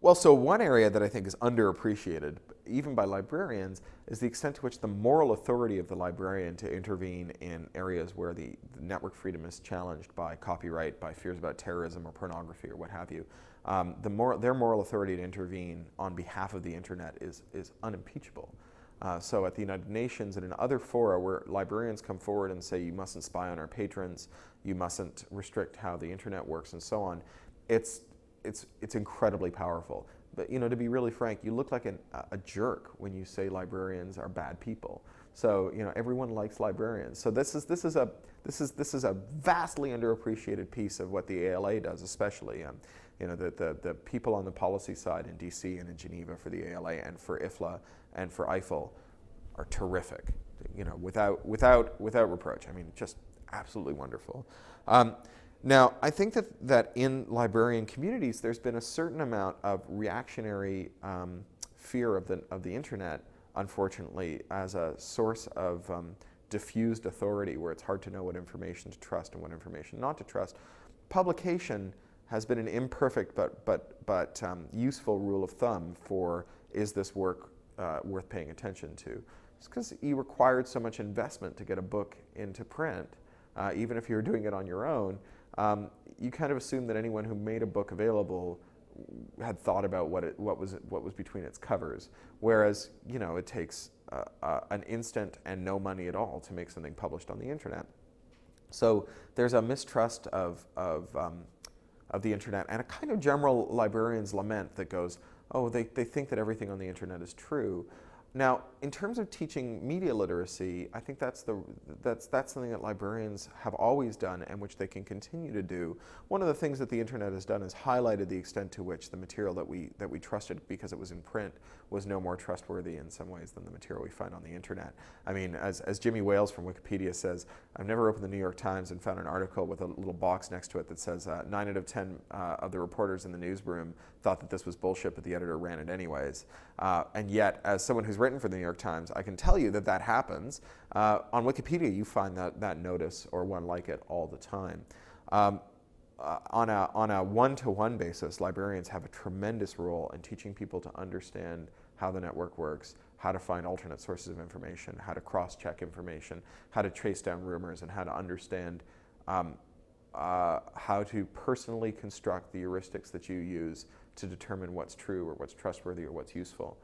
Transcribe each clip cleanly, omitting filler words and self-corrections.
Well, so one area that I think is underappreciated, even by librarians, is the extent to which the moral authority of the librarian to intervene in areas where the network freedom is challenged by copyright, by fears about terrorism or pornography or what have you. Their moral authority to intervene on behalf of the internet is unimpeachable. So at the United Nations and in other fora where librarians come forward and say you mustn't spy on our patrons, you mustn't restrict how the internet works and so on, it's incredibly powerful. But to be really frank, you look like a jerk when you say librarians are bad people. So everyone likes librarians. So this is a vastly underappreciated piece of what the ALA does, especially the people on the policy side in DC and in Geneva for the ALA and for IFLA and for EIFL are terrific. Without reproach. I mean, just absolutely wonderful. Now, I think that in librarian communities, there's been a certain amount of reactionary fear of the internet, unfortunately, as a source of diffused authority where it's hard to know what information to trust and what information not to trust. Publication has been an imperfect but useful rule of thumb for is this work worth paying attention to. It's because you required so much investment to get a book into print, even if you were doing it on your own. You kind of assume that anyone who made a book available had thought about what was between its covers, whereas it takes an instant and no money at all to make something published on the internet. So there's a mistrust of the internet and a kind of general librarian's lament that goes, oh, they think that everything on the internet is true. Now, in terms of teaching media literacy, I think that's something that librarians have always done and which they can continue to do. One of the things that the internet has done is highlighted the extent to which the material that we trusted because it was in print was no more trustworthy in some ways than the material we find on the internet. I mean, as Jimmy Wales from Wikipedia says, I've never opened the New York Times and found an article with a little box next to it that says 9 out of 10 of the reporters in the newsroom thought that this was bullshit, but the editor ran it anyways. And yet, as someone who's written for the New York Times, I can tell you that happens. On Wikipedia, you find that notice or one like it all the time. On a one-to-one basis, librarians have a tremendous role in teaching people to understand how the network works, how to find alternate sources of information, how to cross-check information, how to trace down rumors, and how to understand how to personally construct the heuristics that you use to determine what's true or what's trustworthy or what's useful.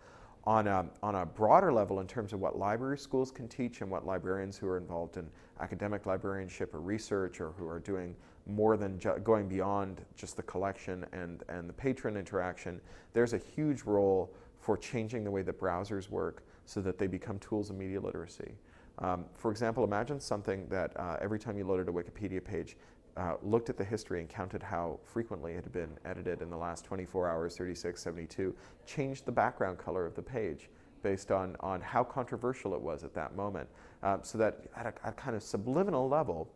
On a broader level, in terms of what library schools can teach and what librarians who are involved in academic librarianship or research or who are doing more than going beyond just the collection and the patron interaction, there's a huge role for changing the way that browsers work so that they become tools of media literacy. For example, imagine something that every time you loaded a Wikipedia page, looked at the history and counted how frequently it had been edited in the last 24 hours, 36, 72, changed the background color of the page based on how controversial it was at that moment. So that at a kind of subliminal level,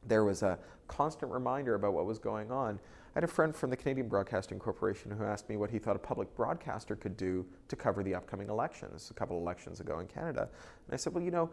there was a constant reminder about what was going on. I had a friend from the Canadian Broadcasting Corporation who asked me what he thought a public broadcaster could do to cover the upcoming elections, a couple of elections ago in Canada. And I said, well,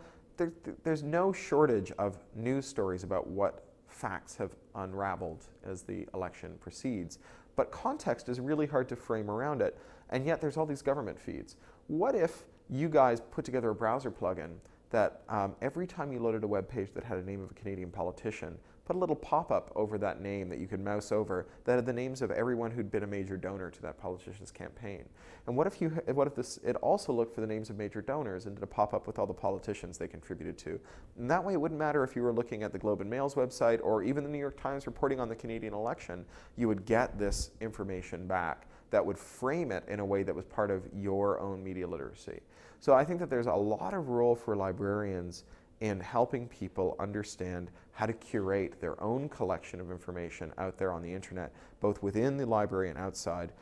there's no shortage of news stories about what facts have unraveled as the election proceeds. But context is really hard to frame around it. And yet there's all these government feeds. What if you guys put together a browser plugin that every time you loaded a web page that had a name of a Canadian politician, put a little pop-up over that name that you could mouse over that had the names of everyone who'd been a major donor to that politician's campaign? And what if it also looked for the names of major donors and did a pop-up with all the politicians they contributed to? And that way it wouldn't matter if you were looking at the Globe and Mail's website or even the New York Times reporting on the Canadian election, you would get this information back that would frame it in a way that was part of your own media literacy. So I think that there's a lot of role for librarians in helping people understand how to curate their own collection of information out there on the internet, both within the library and outside.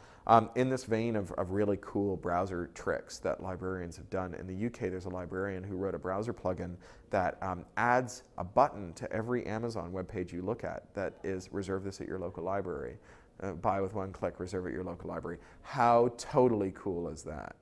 In this vein of really cool browser tricks that librarians have done, in the UK there's a librarian who wrote a browser plugin that adds a button to every Amazon webpage you look at that is reserve this at your local library. Buy with one click, reserve at your local library. How totally cool is that?